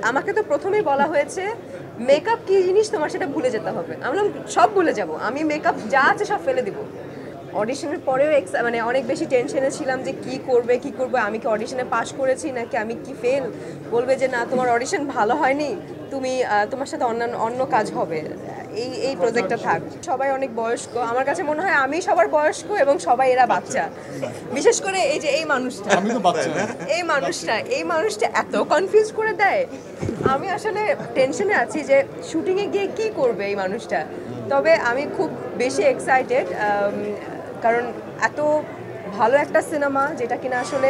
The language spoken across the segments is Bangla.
আমাকে তো প্রথমেই বলা হয়েছে মেকআপ কি জিনিস তোমার সেটা ভুলে যেতে হবে। আমি বললাম সব ভুলে যাব, আমি মেকআপ যা আছে সব ফেলে দিব। অডিশনের পরেও মানে অনেক বেশি টেনশনে ছিলাম যে কি করবে, আমি কি অডিশনে পাশ করেছি নাকি আমি কি ফেল। বলবে যে না তোমার অডিশন ভালো হয়নি, তুমি তোমার সাথে অন্য কাজ হবে, এই প্রজেক্টটা থাক। সবাই অনেক বয়স্ক, আমার কাছে মনে হয় আমি সবার বয়স্ক এবং সবাই এরা বাচ্চা। বিশেষ করে এই যে এই মানুষটা, এই মানুষটা এত কনফিউজ করে দেয়। আমি আসলে টেনশনে আছি যে শুটিংয়ে গিয়ে কি করবে এই মানুষটা। তবে আমি খুব বেশি এক্সাইটেড, কারণ এত ভালো একটা সিনেমা যেটা কিনা আসলে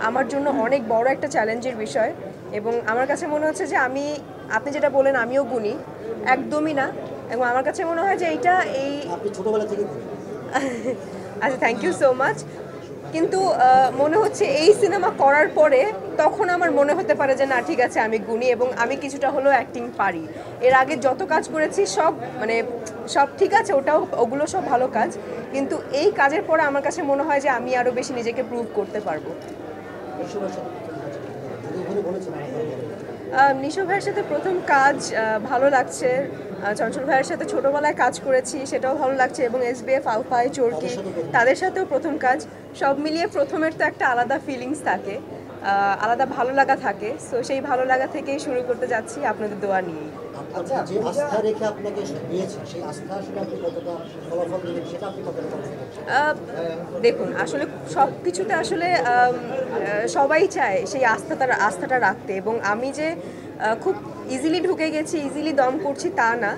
আমার জন্য অনেক বড় একটা চ্যালেঞ্জের বিষয়। এবং আমার কাছে মনে হচ্ছে যে আপনি যেটা বলেন আমিও গুণী, একদমই না। এবং আমার কাছে মনে হয় যে আপনি ছোটবেলা থেকে আচ্ছা, থ্যাংক ইউ সো মাচ। কিন্তু মনে হচ্ছে এই সিনেমা করার পরে তখন আমার মনে হতে পারে যে না ঠিক আছে আমি গুণী এবং আমি কিছুটা হলেও অ্যাক্টিং পারি। এর আগে যত কাজ করেছি সব ঠিক আছে, ওগুলো সব ভালো কাজ, কিন্তু এই কাজের পরে আমার কাছে মনে হয় যে আমি আরও বেশি নিজেকে প্রুভ করতে পারবো। নিশো ভাইয়ের সাথে প্রথম কাজ ভালো লাগছে। চঞ্চল ভাইয়ের সাথে ছোটোবেলায় কাজ করেছি, সেটাও ভালো লাগছে। এবং SBF, আলফাই, চরকি, তাদের সাথেও প্রথম কাজ। সব মিলিয়ে প্রথমের তো একটা আলাদা ফিলিংস থাকে, আলাদা ভালো লাগা থাকে। সো সেই ভালো লাগা থেকেই শুরু করতে যাচ্ছি আপনাদের দোয়া নিয়েই। যে আস্থা রেখে আপনাকে নিয়েছে, সেই আস্থা আসলে আপনি কতটা ফলাফল দিলেন সেটা আপনি কতটা দেখুন, আসলে সব কিছুতে আসলে সবাই চায় সেই আস্থাটা রাখতে। এবং আমি যে খুব ইজিলি ঢুকে গেছি, ইজিলি দম করছি তা না।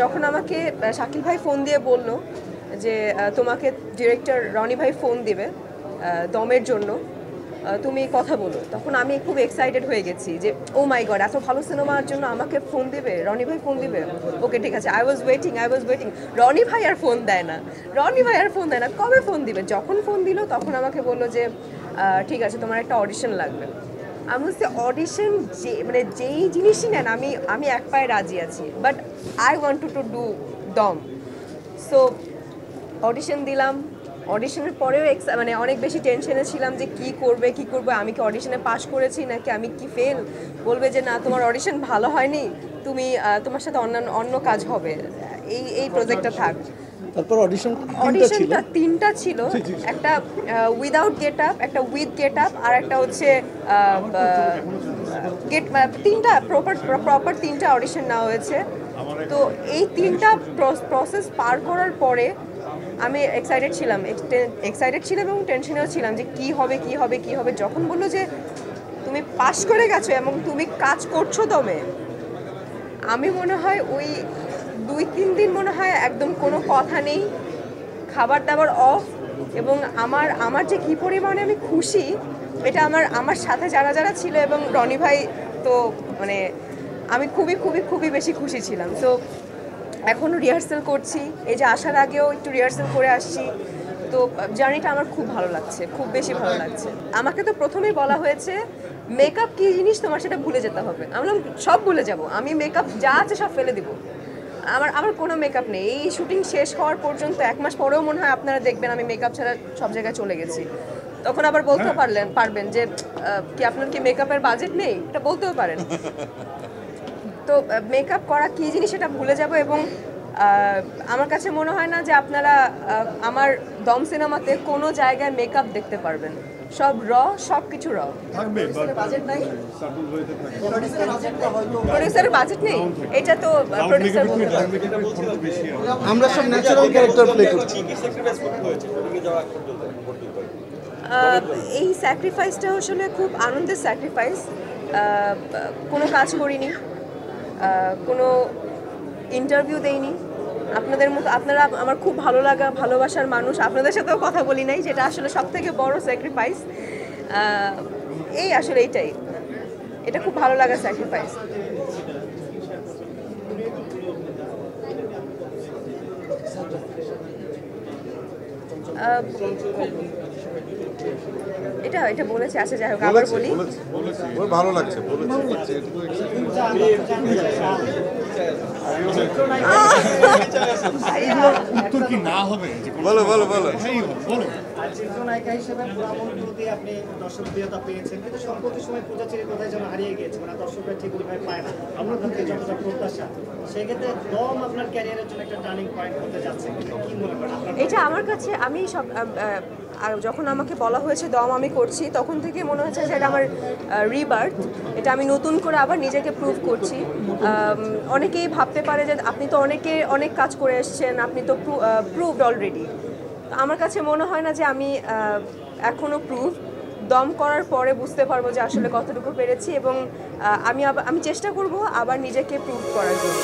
যখন আমাকে শাকিল ভাই ফোন দিয়ে বলল যে তোমাকে ডিরেক্টর রনি ভাই ফোন দিবে দমের জন্য, তুমি কথা বলো, তখন আমি খুব এক্সাইটেড হয়ে গেছি যে ও মাই গড, এত ভালো সিনেমার জন্য আমাকে ফোন দিবে, রনি ভাই ফোন দিবে। ওকে ঠিক আছে, আই ওয়াজ ওয়েটিং। রনি ভাই আর ফোন দেয় না, কবে ফোন দিবে? যখন ফোন দিল তখন আমাকে বললো যে ঠিক আছে তোমার একটা অডিশন লাগবে। আমি বলছি অডিশন যেই জিনিসই নেন আমি এক পায়ে রাজি আছি, but I want to do দম। সো অডিশন দিলাম। অডিশনের পরেও অনেক বেশি টেনশনে ছিলাম যে কি করবে, আমি কি অডিশনে পাশ করেছি নাকি আমি কি ফেল। বলবে যে না তোমার অডিশন ভালো হয়নি, তুমি তোমার সাথে অন্য কাজ হবে, এই প্রজেক্টটা থাক। তারপর অডিশনটা তিনটা ছিল, একটা উইদাউট গেট আপ, একটা উইথ গেট আপ, আর একটা হচ্ছে তিনটা প্রপার তিনটা অডিশন নেওয়া হয়েছে। তো এই তিনটা প্রসেস পার করার পরে আমি এক্সাইটেড ছিলাম এবং টেনশনেও ছিলাম যে কি হবে। যখন বললো যে তুমি পাশ করে গেছো এবং তুমি কাজ করছো দমে, আমি মনে হয় ওই 2-3 দিন মনে হয় একদম কোনো কথা নেই, খাবার দাবার অফ। এবং আমার যে কী পরিমাণে আমি খুশি, এটা আমার সাথে যারা ছিল এবং রনি ভাই, তো আমি খুবই বেশি খুশি ছিলাম। তো এখনও রিহার্সাল করছি, এই যে আসার আগেও একটু রিহার্সাল করে আসছি। তো জার্নিটা আমার খুব ভালো লাগছে, খুব বেশি ভালো লাগছে। আমাকে তো প্রথমেই বলা হয়েছে মেকআপ কী জিনিস তোমার সেটা ভুলে যেতে হবে। আমি বললাম সব ভুলে যাব, আমি মেকআপ যা আছে সব ফেলে দিব। আমার কোনো মেকআপ নেই। এই শুটিং শেষ হওয়ার পর্যন্ত 1 মাস পরেও মনে হয় আপনারা দেখবেন আমি মেকআপ ছাড়া সব জায়গায় চলে গেছি। তখন আবার বলতেও পারবেন যে কি আপনার কি মেকআপের বাজেট নেই, এটা বলতেও পারেন। তো মেকআপ করা কী জিনিস সেটা ভুলে যাব। এবং আমার কাছে মনে হয় না যে আপনারা আমার দম সিনেমাতে কোনো জায়গায় মেকআপ দেখতে পারবেন। সব সব কিছু প্রডিউসারের বাজেট নেই, এটা তো প্রডিউসার বলতে পারবে। আমরা সব ন্যাচারাল ক্যারেক্টার প্লে করছি। এই স্যাক্রিফাইসটা আসলে খুব আনন্দের স্যাক্রিফাইস। কোনো কাজ করিনি, কোনো ইন্টারভিউ দেইনি। আপনাদের মতো, আপনারা আমার খুব ভালোবাসার মানুষ, আপনাদের সাথেও কথা বলি নাই, যেটা আসলে সবথেকে বড় স্যাক্রিফাইস। এইটাই, এটা খুব ভালো লাগার স্যাক্রিফাইস। এটা বলেছে। আচ্ছা যাই হোক, আবার বলি, ভালো লাগছে। উত্তর কি না হবে? বলো বলো বলো। বলো। আর চিত্রনায়িকা হিসেবে ব্রাহ্মণ প্রতি আপনি দর্শকপ্রিয়তা পেয়েছেন, কিন্তু সম্প্রতি সময় পূজাচেরি কোথায় যেন হারিয়ে গিয়েছে, মানে দর্শকরা ঠিক ওইভাবে পায় না আপনার থেকে যতটা প্রত্যাশা। সেক্ষেত্রে দম আপনার ক্যারিয়ারের জন্য একটা টার্নিং পয়েন্ট হতে যাচ্ছে, কি মনে করেন আপনার? এটা আমার কাছে আমি সব যখন আমাকে বলা হয়েছে দম আমি করছি তখন থেকে মনে হচ্ছে যে এটা আমার রিবার্থ, এটা আমি নতুন করে আবার নিজেকে প্রুভ করছি। অনেকেই ভাবতে পারে যে আপনি তো অনেক কাজ করে এসেছেন, আপনি তো প্রুভড অলরেডি। আমার কাছে মনে হয় না যে আমি এখনও প্রুভ। দম করার পরে বুঝতে পারবো যে আসলে কতটুকু পেরেছি, এবং আমি চেষ্টা করব আবার নিজেকে প্রুভ করার জন্য।